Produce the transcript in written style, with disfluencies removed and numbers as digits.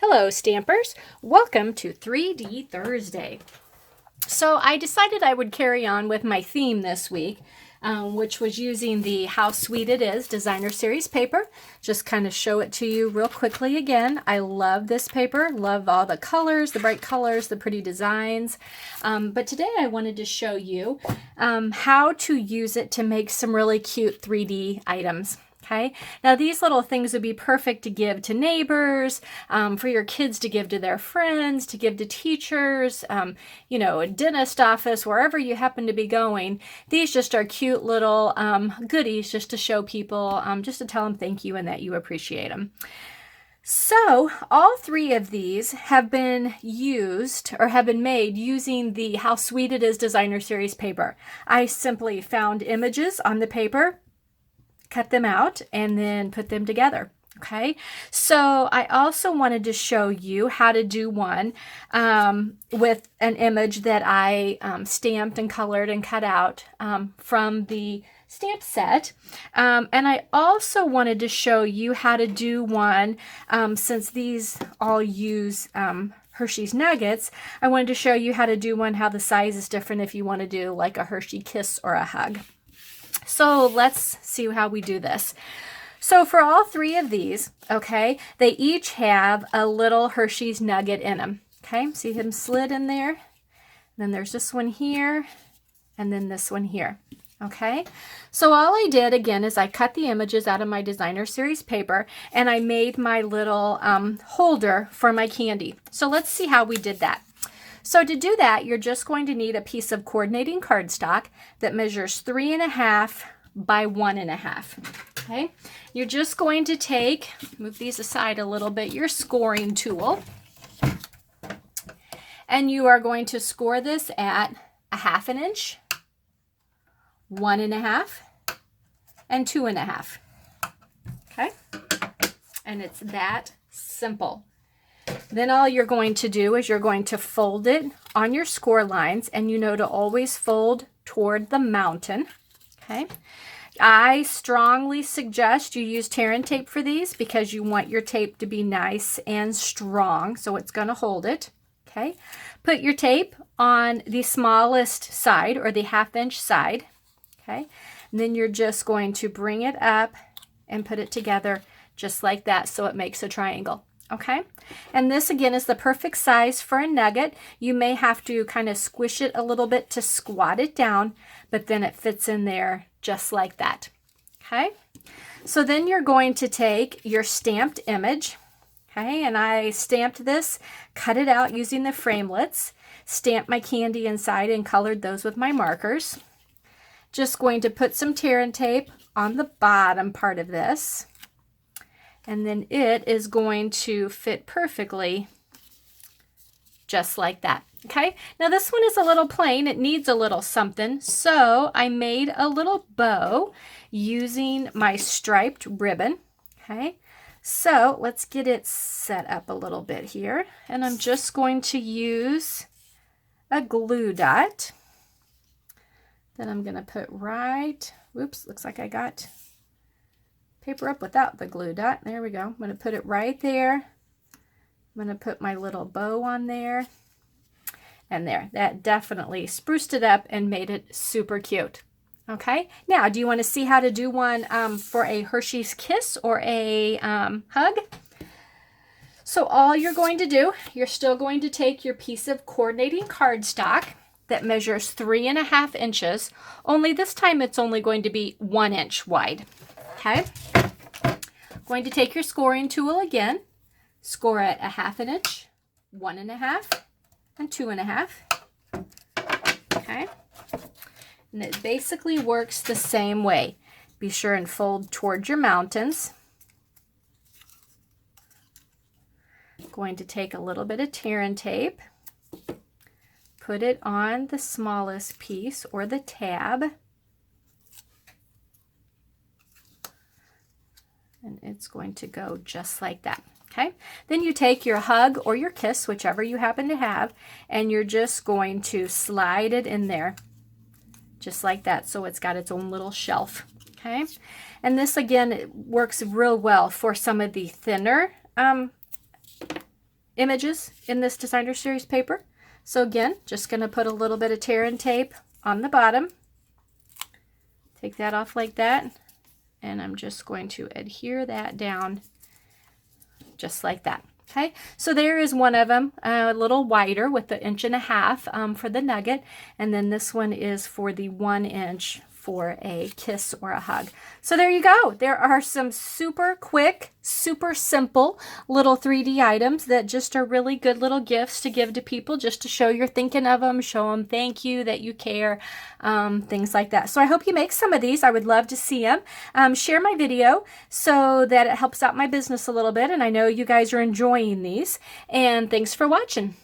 Hello Stampers, welcome to 3D Thursday. So I decided I would carry on with my theme this week, which was using the How Sweet It Is designer series paper. Just kind of show it to you real quickly again. I love this paper, love all the colors, the bright colors, the pretty designs. But today I wanted to show you how to use it to make some really cute 3D items. Okay, now these little things would be perfect to give to neighbors, for your kids to give to their friends, to give to teachers, you know, a dentist office, wherever you happen to be going. These just are cute little goodies just to show people, just to tell them thank you and that you appreciate them. So all three of these have been used or have been made using the How Sweet It Is designer series paper. I simply found images on the paper, cut them out, and then put them together. Okay, so I also wanted to show you how to do one with an image that I stamped and colored and cut out from the stamp set. And I also wanted to show you how to do one, since these all use Hershey's Nuggets, I wanted to show you how to do one, how the size is different if you want to do like a Hershey Kiss or a Hug. So let's see how we do this. So for all three of these, okay, they each have a little Hershey's Nugget in them. Okay, see him slid in there? Then there's this one here, and then this one here. Okay, so all I did again is I cut the images out of my designer series paper and I made my little holder for my candy. So let's see how we did that. So to do that, you're just going to need a piece of coordinating cardstock that measures 3.5 by 1.5. Okay, you're just going to take, move these aside a little bit, your scoring tool, and you are going to score this at 1/2 inch, 1.5, and 2.5. Okay, and it's that simple. Then all you're going to do is you're going to fold it on your score lines, and you know to always fold toward the mountain. Okay, I strongly suggest you use tear and tape for these because you want your tape to be nice and strong, so it's going to hold it. Okay, put your tape on the smallest side or the 1/2 inch side. Okay, and then you're just going to bring it up and put it together just like that so it makes a triangle. Okay, and this again is the perfect size for a nugget. You may have to kind of squish it a little bit to squat it down, but then it fits in there just like that. Okay, so then you're going to take your stamped image. Okay, and I stamped this, cut it out using the framelits, stamped my candy inside and colored those with my markers. Just going to put some tear and tape on the bottom part of this. And then it is going to fit perfectly just like that. Okay, now this one is a little plain. It needs a little something. So I made a little bow using my striped ribbon. Okay, so let's get it set up a little bit here. And I'm just going to use a glue dot that I'm going to put right, whoops, looks like I got paper up without the glue dot. There we go. I'm going to put it right there. I'm going to put my little bow on there. And there. That definitely spruced it up and made it super cute. Okay. Now, do you want to see how to do one for a Hershey's Kiss or a Hug? So all you're going to do, you're still going to take your piece of coordinating cardstock that measures 3.5 inches. Only this time it's only going to be 1 inch wide. Okay, going to take your scoring tool again, score at 1/2 inch, 1.5, and 2.5. Okay, and it basically works the same way. Be sure and fold towards your mountains. Going to take a little bit of tear and tape, put it on the smallest piece or the tab. And it's going to go just like that. Okay, then you take your Hug or your Kiss, whichever you happen to have, and you're just going to slide it in there just like that, so it's got its own little shelf. Okay, and this again, it works real well for some of the thinner images in this designer series paper. So again, just going to put a little bit of tear and tape on the bottom. Take that off like that. And I'm just going to adhere that down just like that. Okay, so there is one of them, a little wider with the 1.5 inch for the nugget. And then this one is for the 1 inch for a kiss or a hug. So there you go. There are some super quick, super simple little 3D items that just are really good little gifts to give to people, just to show you're thinking of them, show them thank you, that you care, things like that. So I hope you make some of these. I would love to see them. Share my video so that it helps out my business a little bit, and I know you guys are enjoying these. And thanks for watching.